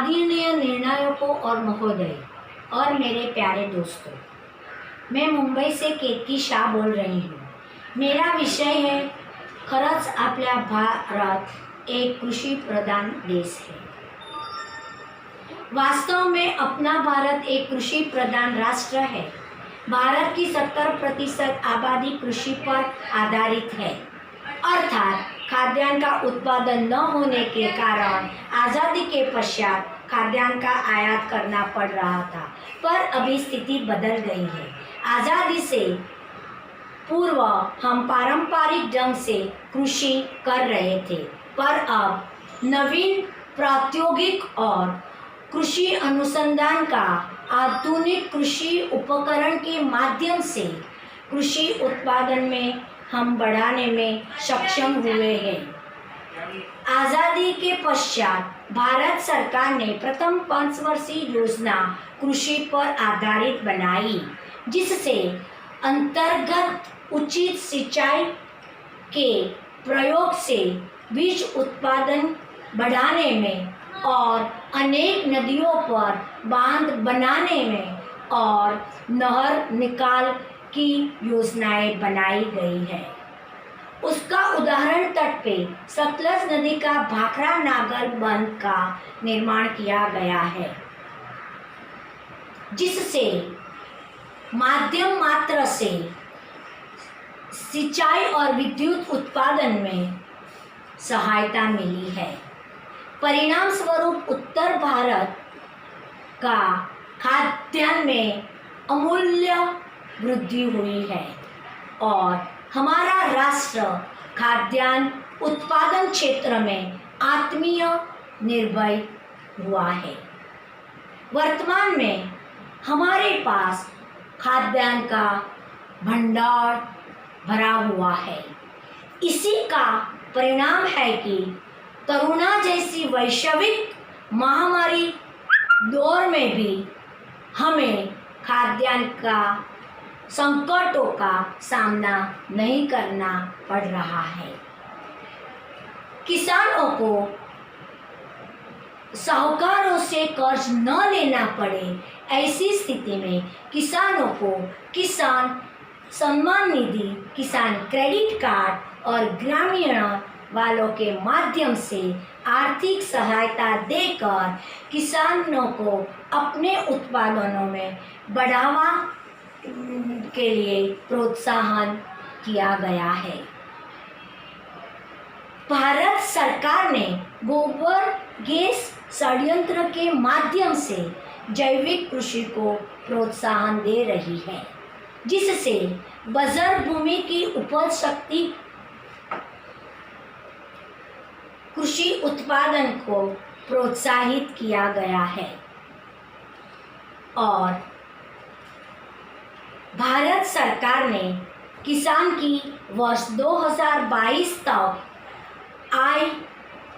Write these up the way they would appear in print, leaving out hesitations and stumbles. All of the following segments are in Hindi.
आदरणीय निर्णायकों और महोदय और मेरे प्यारे दोस्तों, मैं मुंबई से केतकी शाह बोल रही हूँ। मेरा विषय है, खरंच आपला भारत एक कृषि प्रधान देश है। वास्तव में अपना भारत एक कृषि प्रधान राष्ट्र है। भारत की 70% आबादी कृषि पर आधारित है, अर्थात खाद्यान्न का उत्पादन न होने के कारण आज़ादी के पश्चात खाद्यान्न का आयात करना पड़ रहा था, पर अभी स्थिति बदल गई है। आज़ादी से पूर्व हम पारंपरिक ढंग से कृषि कर रहे थे, पर अब नवीन प्रौद्योगिक और कृषि अनुसंधान का आधुनिक कृषि उपकरण के माध्यम से कृषि उत्पादन में हम बढ़ाने में सक्षम हुए हैं। आज़ादी के पश्चात भारत सरकार ने प्रथम पंचवर्षीय योजना कृषि पर आधारित बनाई, जिससे अंतर्गत उचित सिंचाई के प्रयोग से बीज उत्पादन बढ़ाने में और अनेक नदियों पर बांध बनाने में और नहर निकाल की योजनाएं बनाई गई है। उसका उदाहरण तट पे सतलज नदी का भाखड़ा नागल बंध का निर्माण किया गया है, जिससे माध्यम मात्रा से सिंचाई और विद्युत उत्पादन में सहायता मिली है। परिणाम स्वरूप उत्तर भारत का खाद्यान्न में अमूल्य वृद्धि हुई है और हमारा राष्ट्र खाद्यान्न उत्पादन क्षेत्र में आत्मनिर्भर हुआ है। वर्तमान में हमारे पास खाद्यान्न का भंडार भरा हुआ है। इसी का परिणाम है कि कोरोना जैसी वैश्विक महामारी दौर में भी हमें खाद्यान्न का संकटों का सामना नहीं करना पड़ रहा है। किसानों को साहूकारों से कर्ज न लेना पड़े, ऐसी स्थिति में किसानों को किसान सम्मान निधि, किसान क्रेडिट कार्ड और ग्रामीण वालों के माध्यम से आर्थिक सहायता देकर किसानों को अपने उत्पादनों में बढ़ावा के लिए प्रोत्साहन किया गया है। भारत सरकार ने गोबर गैस संयंत्र के माध्यम से जैविक कृषि को प्रोत्साहन दे रही है, जिससे बंजर भूमि की उपज शक्ति कृषि उत्पादन को प्रोत्साहित किया गया है और भारत सरकार ने किसान की वर्ष 2022 तक आय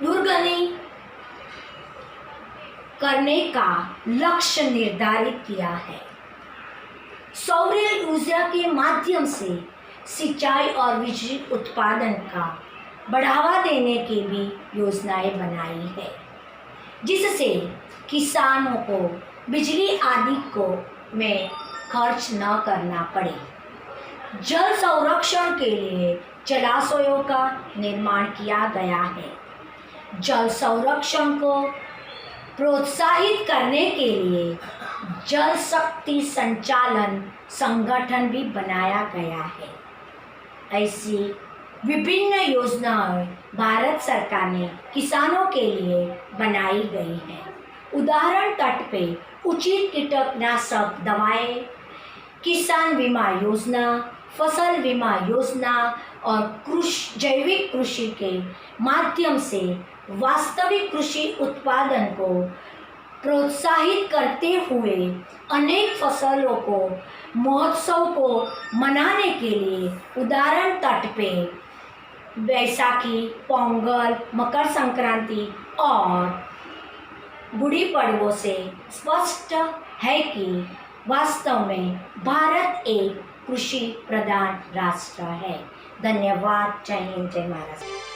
दोगुनी करने का लक्ष्य निर्धारित किया है। सौर ऊर्जा के माध्यम से सिंचाई और बिजली उत्पादन का बढ़ावा देने की भी योजनाएं बनाई है, जिससे किसानों को बिजली आदि को में खर्च न करना पड़े। जल संरक्षण के लिए जलाशयों का निर्माण किया गया है। जल संरक्षण को प्रोत्साहित करने के लिए जल शक्ति संचालन संगठन भी बनाया गया है। ऐसी विभिन्न योजनाएं भारत सरकार ने किसानों के लिए बनाई गई हैं। उदाहरण तट पे उचित कीटनाशक दवाएं, किसान बीमा योजना, फसल बीमा योजना और जैविक कृषि के माध्यम से वास्तविक कृषि उत्पादन को प्रोत्साहित करते हुए अनेक फसलों को महोत्सव को मनाने के लिए उदाहरण तट पे बैसाखी, पोंगल, मकर संक्रांति और गुड़ी पड़वों से स्पष्ट है कि वास्तव में भारत एक कृषि प्रधान राष्ट्र है। धन्यवाद। जय हिंद, जय महाराष्ट्र।